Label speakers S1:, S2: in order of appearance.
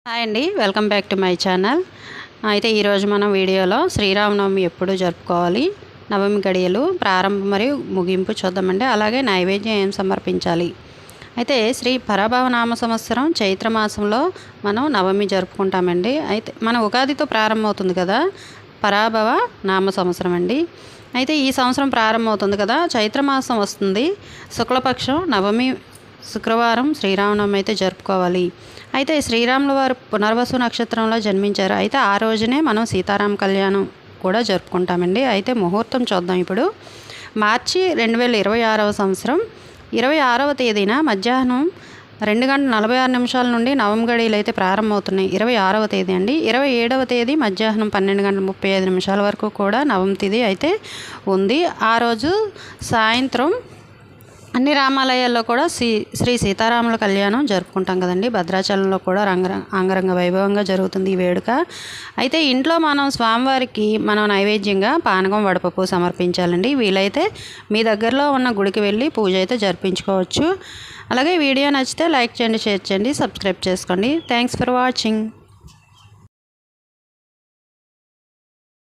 S1: Hi అండి, welcome back to my channel. అయితే ఈరోజు మనం వీడియోలో శ్రీరామనవమి ఎప్పుడు జరుపుకోవాలి, నవమి గడియలు ప్రారంభం మరియు ముగింపు చూద్దామండి. అలాగే నైవేద్యం ఏం సమర్పించాలి. అయితే శ్రీ పరాభవ నామ సంవత్సరం చైత్రమాసంలో మనం నవమి జరుపుకుంటామండి. అయితే మన ఉగాదితో ప్రారంభమవుతుంది కదా పరాభవ నామ సంవత్సరం అండి. అయితే ఈ సంవత్సరం ప్రారంభమవుతుంది కదా, చైత్రమాసం వస్తుంది, శుక్లపక్షం నవమి శుక్రవారం శ్రీరామనవమి అయితే జరుపుకోవాలి. అయితే శ్రీరాముల వారు పునర్వసు నక్షత్రంలో జన్మించారు. అయితే ఆ రోజునే మనం సీతారామ కళ్యాణం కూడా జరుపుకుంటామండి. అయితే ముహూర్తం చూద్దాం. ఇప్పుడు మార్చి 2026 సంవత్సరం 26వ తేదీన మధ్యాహ్నం 2:46 నుండి నవమి గడియలు అయితే ప్రారంభమవుతున్నాయి. 26వ తేదీ అండి. 27వ తేదీ మధ్యాహ్నం 12:35 వరకు కూడా నవమి తిథి అయితే ఉంది. ఆ రోజు సాయంత్రం అన్ని రామాలయాల్లో కూడా శ్రీ సీతారాముల కళ్యాణం జరుపుకుంటాం కదండి. భద్రాచలంలో కూడా అంగరంగ వైభవంగా జరుగుతుంది ఈ వేడుక. అయితే ఇంట్లో మనం స్వామివారికి నైవేద్యంగా పానకం వడపప్పు సమర్పించాలండి. వీలైతే మీ దగ్గరలో ఉన్న గుడికి వెళ్ళి పూజ అయితే జరిపించుకోవచ్చు. అలాగే వీడియో నచ్చితే లైక్ చేయండి, షేర్ చేయండి, సబ్స్క్రైబ్ చేసుకోండి. Thanks for watching.